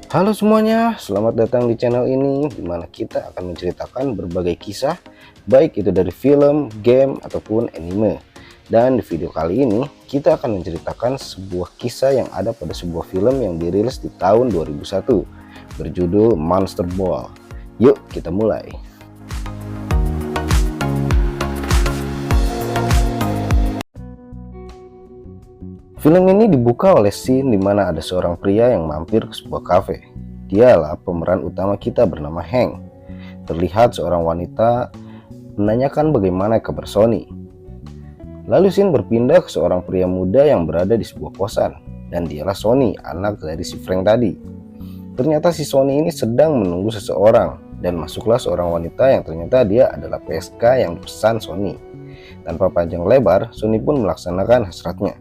Halo semuanya, selamat datang di channel ini di mana kita akan menceritakan berbagai kisah, baik itu dari film, game, ataupun anime. Dan di video kali ini, kita akan menceritakan sebuah kisah yang ada pada sebuah film yang dirilis di tahun 2001, berjudul Monster Ball. Yuk kita mulai. Film ini dibuka oleh scene di mana ada seorang pria yang mampir ke sebuah kafe. Dialah pemeran utama kita bernama Hank. Terlihat seorang wanita menanyakan bagaimana kabar Sony. Lalu scene berpindah ke seorang pria muda yang berada di sebuah kosan, dan dialah Sony, anak dari si Frank tadi. Ternyata si Sony ini sedang menunggu seseorang, dan masuklah seorang wanita yang ternyata dia adalah PSK yang dipesan Sony. Tanpa panjang lebar, Sony pun melaksanakan hasratnya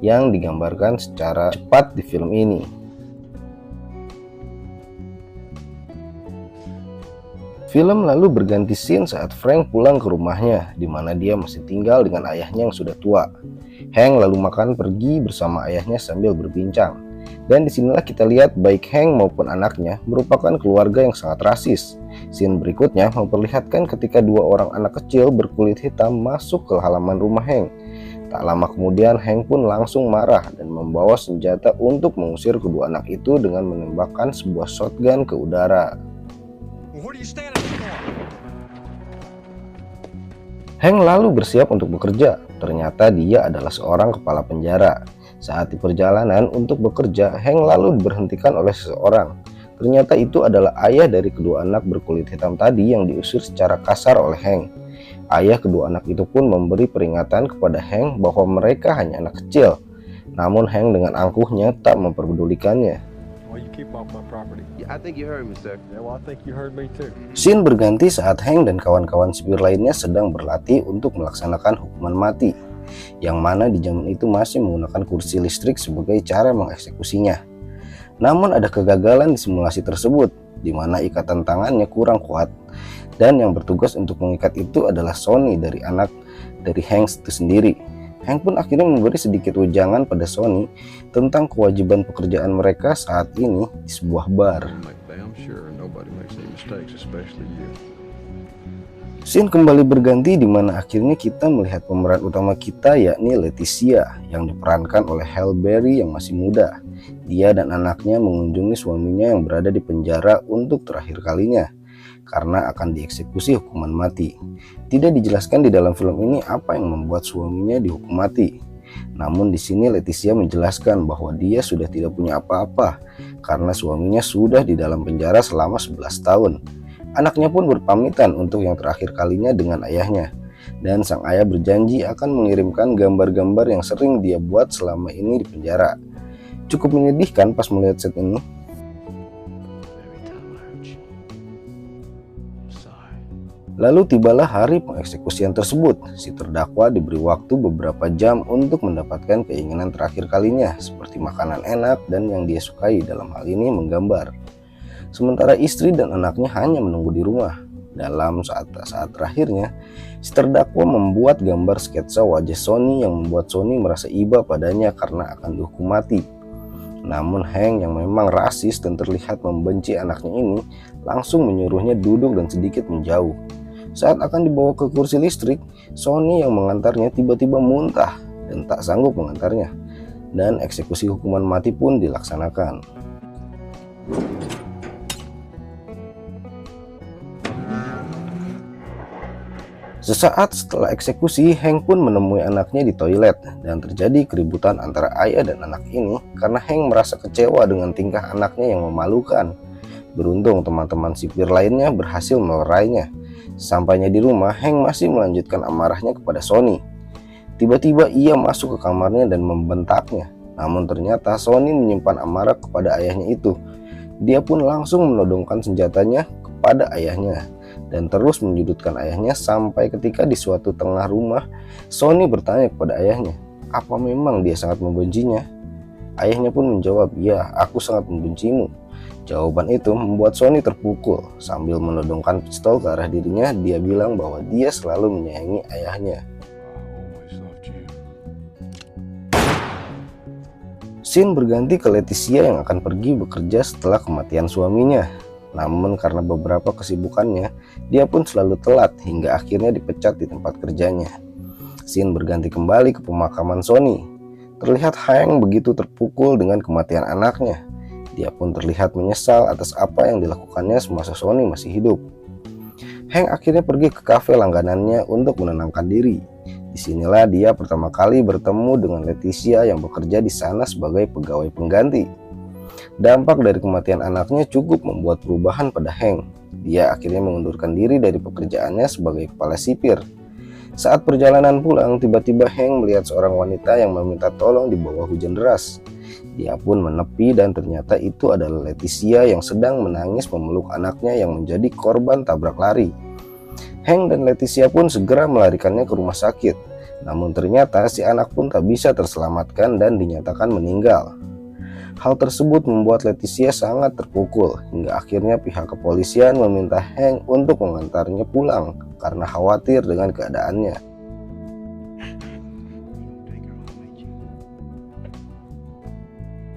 yang digambarkan secara cepat di film ini. Film lalu berganti scene saat Frank pulang ke rumahnya, di mana dia masih tinggal dengan ayahnya yang sudah tua. Hank lalu makan pergi bersama ayahnya sambil berbincang. Dan disinilah kita lihat baik Hank maupun anaknya merupakan keluarga yang sangat rasis. Scene berikutnya memperlihatkan ketika dua orang anak kecil berkulit hitam masuk ke halaman rumah Hank. Tak lama kemudian Hank pun langsung marah dan membawa senjata untuk mengusir kedua anak itu dengan menembakkan sebuah shotgun ke udara. Hank lalu bersiap untuk bekerja. Ternyata dia adalah seorang kepala penjara. Saat di perjalanan untuk bekerja, Hank lalu diberhentikan oleh seseorang. Ternyata itu adalah ayah dari kedua anak berkulit hitam tadi yang diusir secara kasar oleh Hank. Ayah kedua anak itu pun memberi peringatan kepada Hank bahwa mereka hanya anak kecil. Namun Hank dengan angkuhnya tak memperdulikannya. Scene berganti saat Hank dan kawan-kawan sipir lainnya sedang berlatih untuk melaksanakan hukuman mati, yang mana di zaman itu masih menggunakan kursi listrik sebagai cara mengeksekusinya. Namun ada kegagalan di simulasi tersebut, di mana ikatan tangannya kurang kuat. Dan yang bertugas untuk mengikat itu adalah Sony dari anak dari Hank itu sendiri. Hank pun akhirnya memberi sedikit wejangan pada Sony tentang kewajiban pekerjaan mereka saat ini di sebuah bar. Scene kembali berganti di mana akhirnya kita melihat pemeran utama kita yakni Leticia yang diperankan oleh Halle Berry yang masih muda. Dia dan anaknya mengunjungi suaminya yang berada di penjara untuk terakhir kalinya karena akan dieksekusi hukuman mati. Tidak dijelaskan di dalam film ini apa yang membuat suaminya dihukum mati. Namun di sini Leticia menjelaskan bahwa dia sudah tidak punya apa-apa karena suaminya sudah di dalam penjara selama 11 tahun. Anaknya pun berpamitan untuk yang terakhir kalinya dengan ayahnya. Dan sang ayah berjanji akan mengirimkan gambar-gambar yang sering dia buat selama ini di penjara. Cukup menyedihkan pas melihat set ini. Lalu tibalah hari pengeksekusian tersebut. Si terdakwa diberi waktu beberapa jam untuk mendapatkan keinginan terakhir kalinya, seperti makanan enak dan yang dia sukai, dalam hal ini menggambar. Sementara istri dan anaknya hanya menunggu di rumah. Dalam saat terakhirnya, si terdakwa membuat gambar sketsa wajah Sony yang membuat Sony merasa iba padanya karena akan dihukum mati. Namun Hank yang memang rasis dan terlihat membenci anaknya ini langsung menyuruhnya duduk dan sedikit menjauh. Saat akan dibawa ke kursi listrik, Sony yang mengantarnya tiba-tiba muntah dan tak sanggup mengantarnya. Dan eksekusi hukuman mati pun dilaksanakan. Sesaat setelah eksekusi, Hank pun menemui anaknya di toilet dan terjadi keributan antara ayah dan anak ini karena Hank merasa kecewa dengan tingkah anaknya yang memalukan. Beruntung teman-teman sipir lainnya berhasil melerainya. Sampainya di rumah, Hank masih melanjutkan amarahnya kepada Sony. Tiba-tiba ia masuk ke kamarnya dan membentaknya. Namun ternyata Sony menyimpan amarah kepada ayahnya itu. Dia pun langsung menodongkan senjatanya kepada ayahnya dan terus menyudutkan ayahnya sampai ketika di suatu tengah rumah, Sony bertanya kepada ayahnya, apa memang dia sangat membencinya? Ayahnya pun menjawab, ya, aku sangat membencimu. Jawaban itu membuat Sony terpukul. Sambil menodongkan pistol ke arah dirinya, dia bilang bahwa dia selalu menyayangi ayahnya. Scene berganti ke Leticia yang akan pergi bekerja setelah kematian suaminya. Namun karena beberapa kesibukannya, dia pun selalu telat hingga akhirnya dipecat di tempat kerjanya. Scene berganti kembali ke pemakaman Sonny. Terlihat Hank begitu terpukul dengan kematian anaknya. Dia pun terlihat menyesal atas apa yang dilakukannya semasa Sonny masih hidup. Hank akhirnya pergi ke kafe langganannya untuk menenangkan diri. Disinilah dia pertama kali bertemu dengan Leticia yang bekerja di sana sebagai pegawai pengganti. Dampak dari kematian anaknya cukup membuat perubahan pada Hank. Dia akhirnya mengundurkan diri dari pekerjaannya sebagai kepala sipir. Saat perjalanan pulang, tiba-tiba Hank melihat seorang wanita yang meminta tolong di bawah hujan deras. Dia pun menepi dan ternyata itu adalah Leticia yang sedang menangis memeluk anaknya yang menjadi korban tabrak lari. Hank dan Leticia pun segera melarikannya ke rumah sakit. Namun ternyata si anak pun tak bisa terselamatkan dan dinyatakan meninggal. Hal tersebut membuat Leticia sangat terpukul hingga akhirnya pihak kepolisian meminta Hank untuk mengantarnya pulang karena khawatir dengan keadaannya.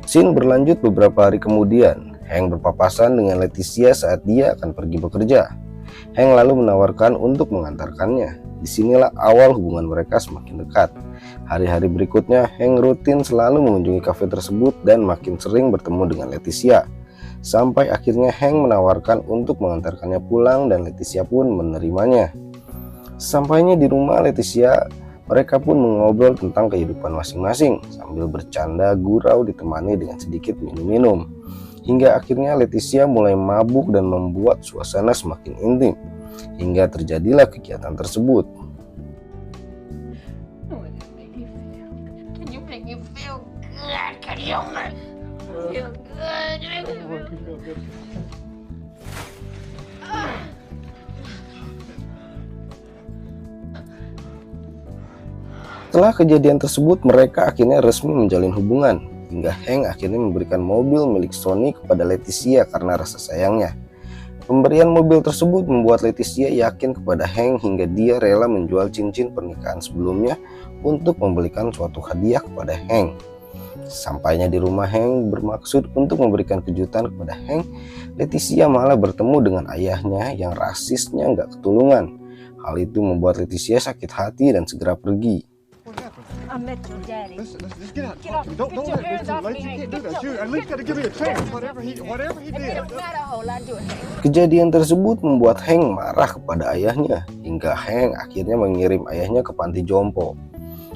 Scene berlanjut beberapa hari kemudian. Hank berpapasan dengan Leticia saat dia akan pergi bekerja. Hank lalu menawarkan untuk mengantarkannya. Disinilah awal hubungan mereka semakin dekat. Hari-hari berikutnya, Hank rutin selalu mengunjungi kafe tersebut dan makin sering bertemu dengan Leticia. Sampai akhirnya Hank menawarkan untuk mengantarkannya pulang dan Leticia pun menerimanya. Sampainya di rumah Leticia, mereka pun mengobrol tentang kehidupan masing-masing sambil bercanda gurau ditemani dengan sedikit minum-minum. Hingga akhirnya Leticia mulai mabuk dan membuat suasana semakin intim. Hingga terjadilah kegiatan tersebut. Setelah kejadian tersebut, mereka akhirnya resmi menjalin hubungan. Hingga Hank akhirnya memberikan mobil milik Sonny kepada Leticia karena rasa sayangnya. Pemberian mobil tersebut membuat Leticia yakin kepada Hank hingga dia rela menjual cincin pernikahan sebelumnya untuk membelikan suatu hadiah kepada Hank. Sampainya di rumah, Hank bermaksud untuk memberikan kejutan kepada Hank. Leticia malah bertemu dengan ayahnya yang rasisnya nggak ketulungan. Hal itu membuat Leticia sakit hati dan segera pergi. I met your daddy. Listen, get out. Get off. Don't Get let your him hands off lady me. can't do Get that. your- You at least gotta give me a chance. Whatever he It did. don't matter a whole lot, do it. Kejadian tersebut membuat Hank marah kepada ayahnya, hingga Hank akhirnya mengirim ayahnya ke panti jompo.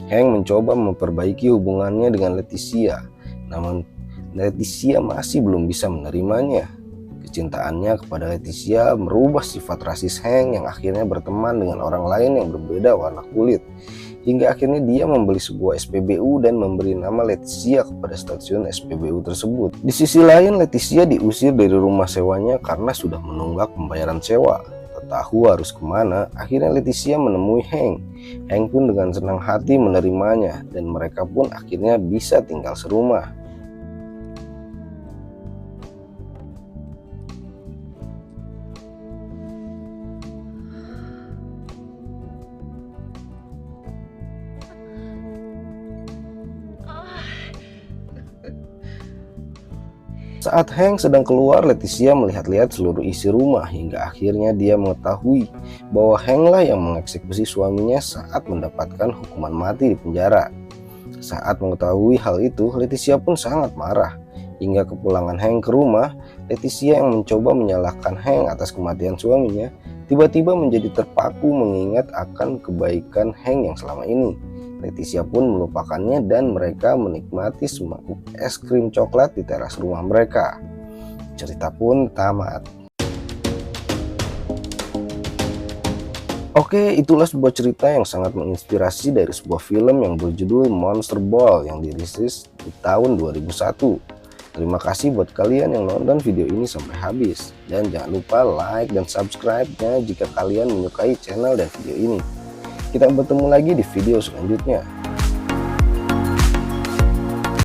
Hank mencoba memperbaiki hubungannya dengan Leticia, namun Leticia masih belum bisa menerimanya. Kecintaannya kepada Leticia merubah sifat rasis Hank yang akhirnya berteman dengan orang lain yang berbeda warna kulit. Hingga akhirnya dia membeli sebuah SPBU dan memberi nama Leticia kepada stasiun SPBU tersebut. Di sisi lain, Leticia diusir dari rumah sewanya karena sudah menunggak pembayaran sewa. Tak tahu harus kemana, akhirnya Leticia menemui Hank. Hank pun dengan senang hati menerimanya dan mereka pun akhirnya bisa tinggal serumah. Saat Hank sedang keluar, Leticia melihat-lihat seluruh isi rumah hingga akhirnya dia mengetahui bahwa Hank lah yang mengeksekusi suaminya saat mendapatkan hukuman mati di penjara. Saat mengetahui hal itu, Leticia pun sangat marah. Hingga kepulangan Hank ke rumah, Leticia yang mencoba menyalahkan Hank atas kematian suaminya, tiba-tiba menjadi terpaku mengingat akan kebaikan Hank yang selama ini. Leticia pun melupakannya dan mereka menikmati semangkuk es krim coklat di teras rumah mereka. Cerita pun tamat. Oke, itulah sebuah cerita yang sangat menginspirasi dari sebuah film yang berjudul Monster Ball yang dirilis di tahun 2001. Terima kasih buat kalian yang nonton video ini sampai habis. Dan jangan lupa like dan subscribe-nya jika kalian menyukai channel dan video ini. Kita bertemu lagi di video selanjutnya.